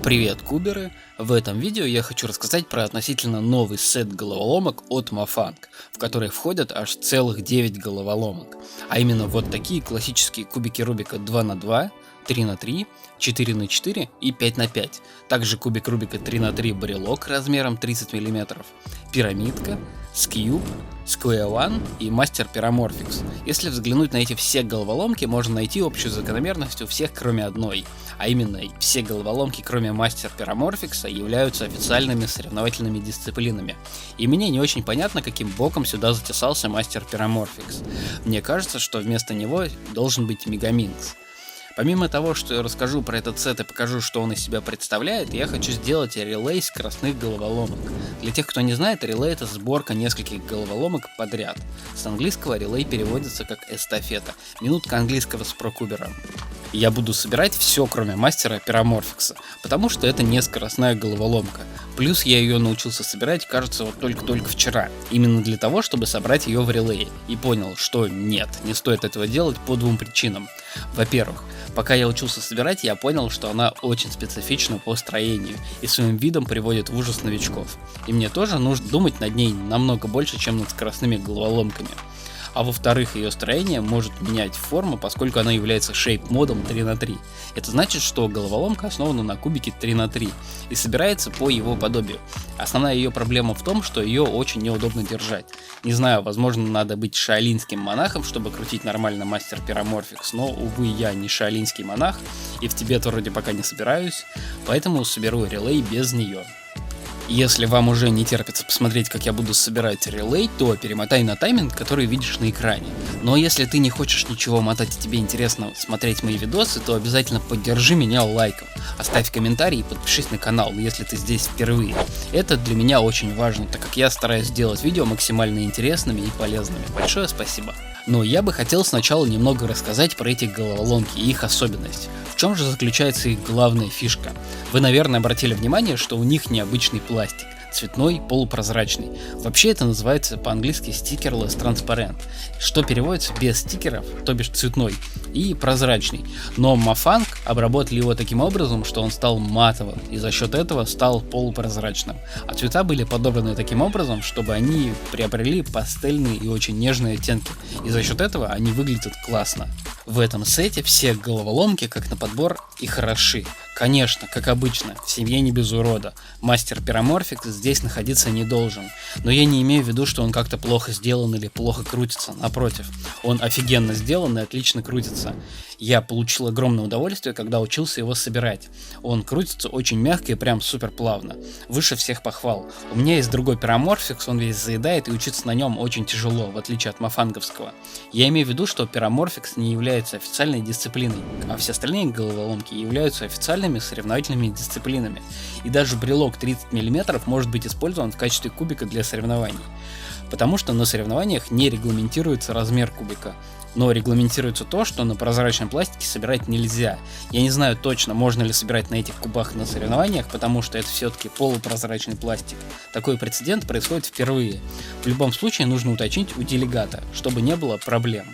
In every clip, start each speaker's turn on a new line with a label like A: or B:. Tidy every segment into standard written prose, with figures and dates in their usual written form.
A: Привет, куберы! В этом видео я хочу рассказать про относительно новый сет головоломок от Mafang, в который входят аж целых 9 головоломок, а именно вот такие классические кубики Рубика 2 на 2, 3 на 3, 4 на 4 и 5 на 5, также кубик Рубика 3 на 3 брелок размером 30 мм, пирамидка, скьюб, Square One и Master Pyramorphix. Если взглянуть на эти все головоломки, можно найти общую закономерность у всех, кроме одной, а именно все головоломки, кроме Master Pyramorphix, являются официальными соревновательными дисциплинами. И мне не очень понятно, каким боком сюда затесался Master Pyramorphix. Мне кажется, что вместо него должен быть Megaminx. Помимо того, что я расскажу про этот сет и покажу, что он из себя представляет, я хочу сделать релей скоростных головоломок. Для тех, кто не знает, релей — это сборка нескольких головоломок подряд. С английского релей переводится как эстафета. Минутка английского с прокубером. Я буду собирать все, кроме мастера Pyramorphix, потому что это не скоростная головоломка. Плюс я ее научился собирать, кажется, вот только вчера. Именно для того, чтобы собрать ее в релее. И понял, что нет, не стоит этого делать по двум причинам. Во-первых, пока я учился собирать, я понял, что она очень специфична по строению и своим видом приводит в ужас новичков. И мне тоже нужно думать над ней намного больше, чем над скоростными головоломками. А во-вторых, ее строение может менять форму, поскольку она является shape-модом 3 на 3. Это значит, что головоломка основана на кубике 3 на 3 и собирается по его подобию. Основная ее проблема в том, что ее очень неудобно держать. Не знаю, возможно, надо быть шаолиньским монахом, чтобы крутить нормально Master Pyramorphix, но, увы, я не шаолиньский монах и в Тибет вроде пока не собираюсь, поэтому соберу релей без нее. Если вам уже не терпится посмотреть, как я буду собирать релей, то перемотай на тайминг, который видишь на экране. Но если ты не хочешь ничего мотать и тебе интересно смотреть мои видосы, то обязательно поддержи меня лайком, оставь комментарий и подпишись на канал, если ты здесь впервые. Это для меня очень важно, так как я стараюсь сделать видео максимально интересными и полезными. Большое спасибо. Но я бы хотел сначала немного рассказать про эти головоломки и их особенность. В чем же заключается их главная фишка? Вы, наверное, обратили внимание, что у них необычный пластик, цветной, полупрозрачный. Вообще это называется по-английски Stickerless Transparent, что переводится без стикеров, то бишь цветной, и прозрачный. Но Mafang обработали его таким образом, что он стал матовым, и за счет этого стал полупрозрачным. А цвета были подобраны таким образом, чтобы они приобрели пастельные и очень нежные оттенки, и за счет этого они выглядят классно. В этом сете все головоломки, как на подбор, и хороши. Конечно, как обычно, в семье не без урода. Master Pyramorphix здесь находиться не должен. Но я не имею в виду, что он как-то плохо сделан или плохо крутится. Напротив, он офигенно сделан и отлично крутится. Я получил огромное удовольствие, когда учился его собирать. Он крутится очень мягко и прям супер плавно. Выше всех похвал. У меня есть другой Pyramorphix, он весь заедает и учиться на нем очень тяжело, в отличие от мафанговского. Я имею в виду, что Pyramorphix не является официальной дисциплиной, а все остальные головоломки являются официальными соревновательными дисциплинами. И даже брелок 30 мм может быть использован в качестве кубика для соревнований. Потому что на соревнованиях не регламентируется размер кубика. Но регламентируется то, что на прозрачном пластике собирать нельзя. Я не знаю точно, можно ли собирать на этих кубах на соревнованиях, потому что это все-таки полупрозрачный пластик. Такой прецедент происходит впервые. В любом случае нужно уточнить у делегата, чтобы не было проблем.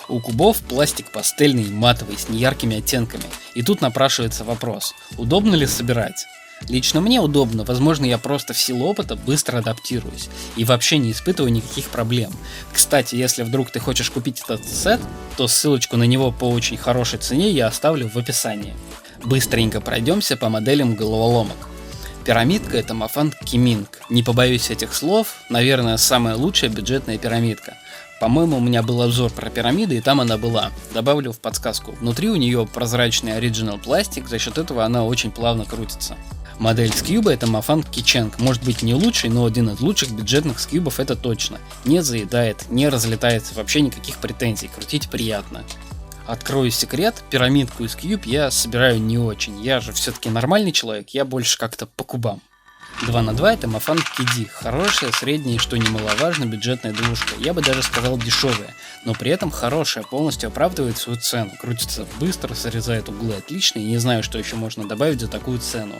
A: У кубов пластик пастельный, матовый, с неяркими оттенками. И тут напрашивается вопрос, удобно ли собирать? Лично мне удобно, возможно, я просто в силу опыта быстро адаптируюсь и вообще не испытываю никаких проблем. Кстати, если вдруг ты хочешь купить этот сет, то ссылочку на него по очень хорошей цене я оставлю в описании. Быстренько пройдемся по моделям головоломок. Пирамидка — это Mafang Kiming. Не побоюсь этих слов, наверное, самая лучшая бюджетная пирамидка. По-моему, у меня был обзор про пирамиды, и там она была. Добавлю в подсказку. Внутри у нее прозрачный оригинал пластик, за счет этого она очень плавно крутится. Модель скьюба — это Mafang Kicheng. Может быть не лучший, но один из лучших бюджетных скьюбов это точно. Не заедает, не разлетается, вообще никаких претензий, крутить приятно. Открою секрет, пирамидку и скьюб я собираю не очень. Я же все-таки нормальный человек, я больше как-то по кубам. 2 на 2 это Mafang Kiddy, хорошая, средняя и, что немаловажно, бюджетная двушка, я бы даже сказал дешевая, но при этом хорошая, полностью оправдывает свою цену, крутится быстро, срезает углы отлично и не знаю, что еще можно добавить за такую цену.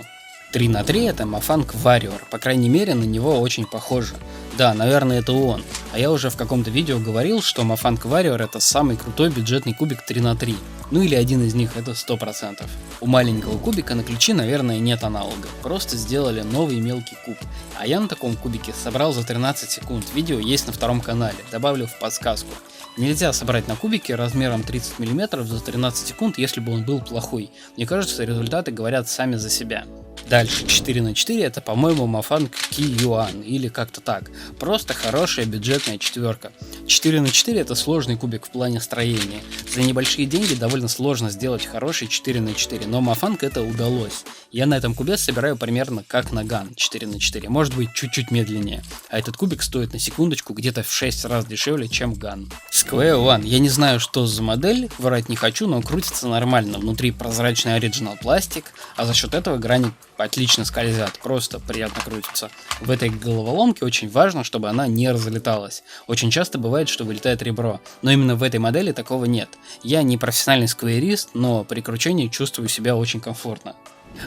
A: 3 на 3 это Mafang Warrior, по крайней мере на него очень похоже. Да, наверное это он, а я уже в каком-то видео говорил, что Mafang Warrior это самый крутой бюджетный кубик 3 на 3. Ну или один из них, это 100%. У маленького кубика на ключи, наверное, нет аналога. Просто сделали новый мелкий куб. А я на таком кубике собрал за 13 секунд. Видео есть на втором канале, добавлю в подсказку. Нельзя собрать на кубике размером 30 мм за 13 секунд, если бы он был плохой. Мне кажется, результаты говорят сами за себя. Дальше 4 на 4 это, по-моему, Mafang Qiyuan или как-то так. Просто хорошая бюджетная четверка. 4 на 4 это сложный кубик в плане строения. За небольшие деньги довольно сложно сделать хороший 4 на 4, но Mafang это удалось. Я на этом кубе собираю примерно как наган 4 на 4, может быть чуть-чуть медленнее. А этот кубик стоит на секундочку где-то в 6 раз дешевле, чем ган. Square One, я не знаю, что за модель, врать не хочу, но крутится нормально. Внутри прозрачный оригинал пластик, а за счет этого грани отлично скользят, просто приятно крутится. В этой головоломке очень важно, чтобы она не разлеталась. Очень часто бывает, что вылетает ребро, но именно в этой модели такого нет. Я не профессиональный скверист, но при кручении чувствую себя очень комфортно.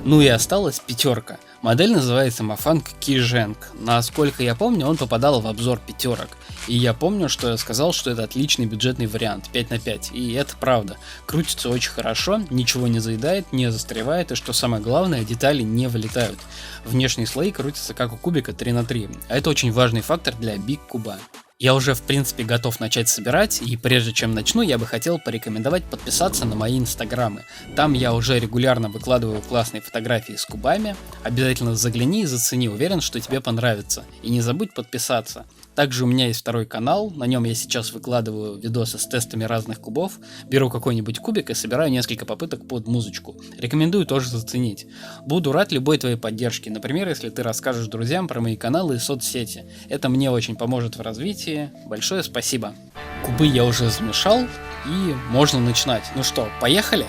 A: Ну и осталась пятерка. Модель называется Mafang Qizheng. Насколько я помню, он попадал в обзор пятерок. И я помню, что я сказал, что это отличный бюджетный вариант, 5 на 5. И это правда. Крутится очень хорошо, ничего не заедает, не застревает, и что самое главное, детали не вылетают. Внешние слои крутятся как у кубика 3 на 3. А это очень важный фактор для Big куба. Я уже в принципе готов начать собирать, и прежде чем начну, я бы хотел порекомендовать подписаться на мои инстаграмы. Там я уже регулярно выкладываю классные фотографии с кубами. Обязательно загляни и зацени, уверен, что тебе понравится. И не забудь подписаться. Также у меня есть второй канал, на нем я сейчас выкладываю видосы с тестами разных кубов, беру какой-нибудь кубик и собираю несколько попыток под музычку. Рекомендую тоже заценить. Буду рад любой твоей поддержке, например, если ты расскажешь друзьям про мои каналы и соцсети. Это мне очень поможет в развитии. Большое спасибо. Кубы я уже замешал и можно начинать. Ну что, поехали?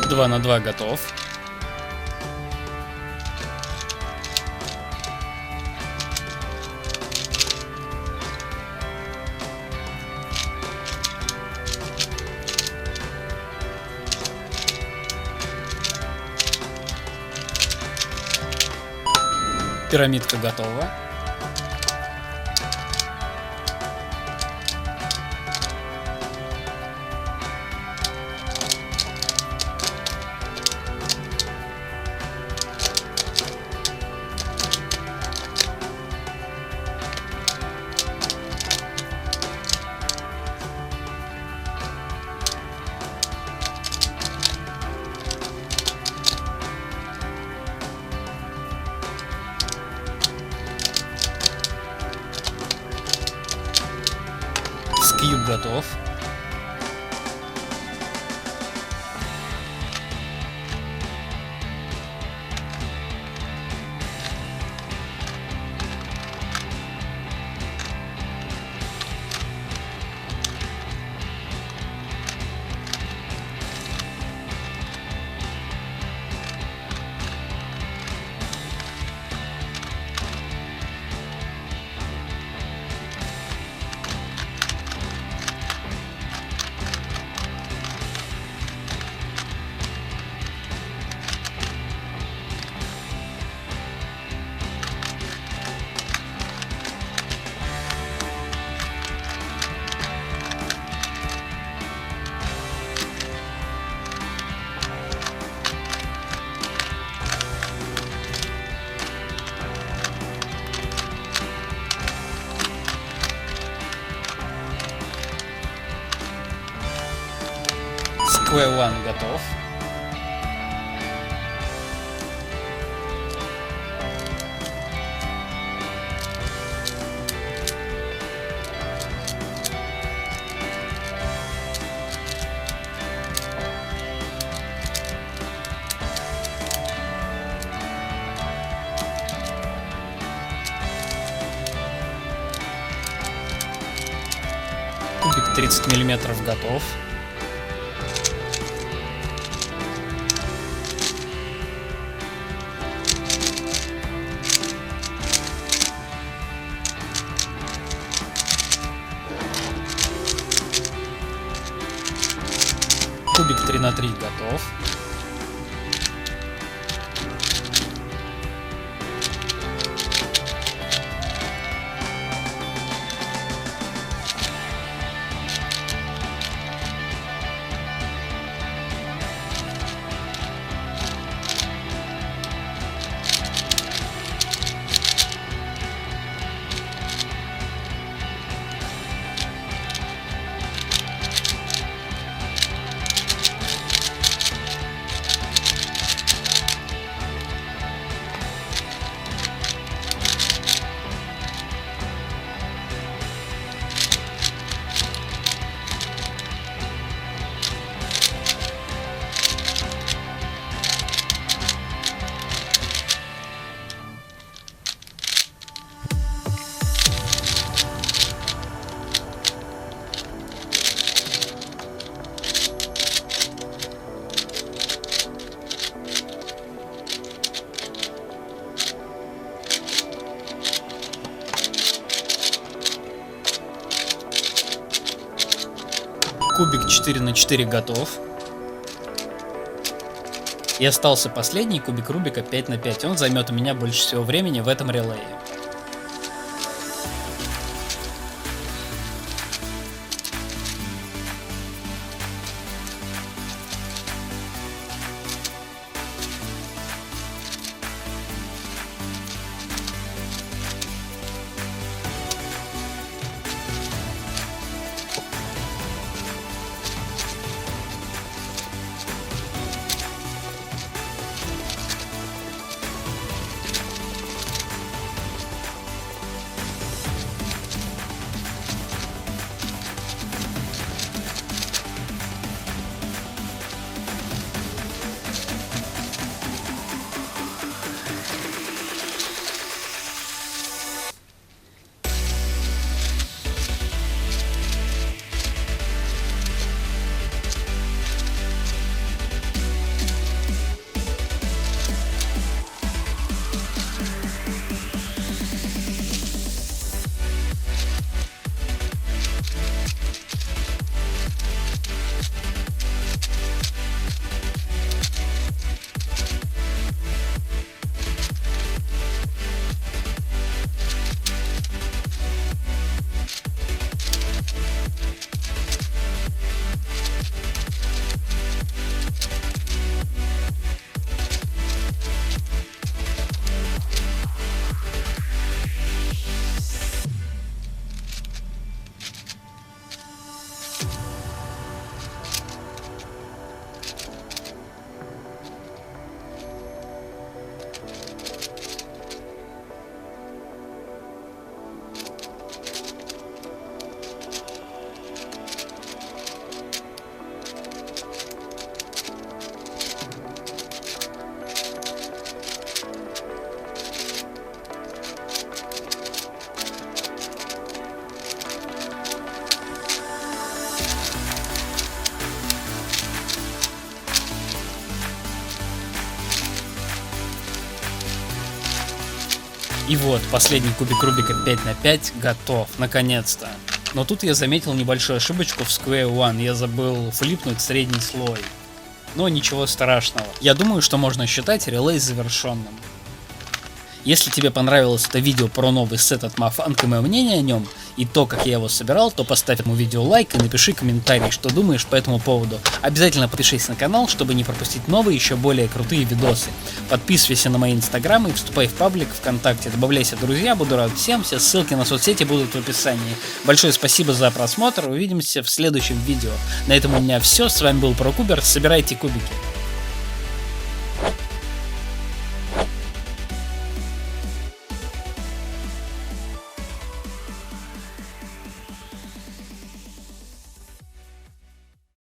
A: Два на 2 готов. Пирамидка готова. Кьюб готов. Square One готов. Кубик 30 миллиметров готов. Кубик 3 на 3 готов. кубик 4×4 готов. И остался последний кубик Рубика 5×5. Он займет у меня больше всего времени в этом релее. И вот, последний кубик Рубика 5×5 готов, наконец-то. Но тут я заметил небольшую ошибочку в Square One, я забыл флипнуть средний слой. Но ничего страшного. Я думаю, что можно считать релей завершенным. Если тебе понравилось это видео про новый сет от Mafunk и мое мнение о нем, и то, как я его собирал, то поставь этому видео лайк и напиши комментарий, что думаешь по этому поводу. Обязательно подпишись на канал, чтобы не пропустить новые, еще более крутые видосы. Подписывайся на мои инстаграмы и вступай в паблик ВКонтакте. Добавляйся в друзья, буду рад всем. Все ссылки на соцсети будут в описании. Большое спасибо за просмотр, увидимся в следующем видео. На этом у меня все, с вами был ProKuber, собирайте кубики.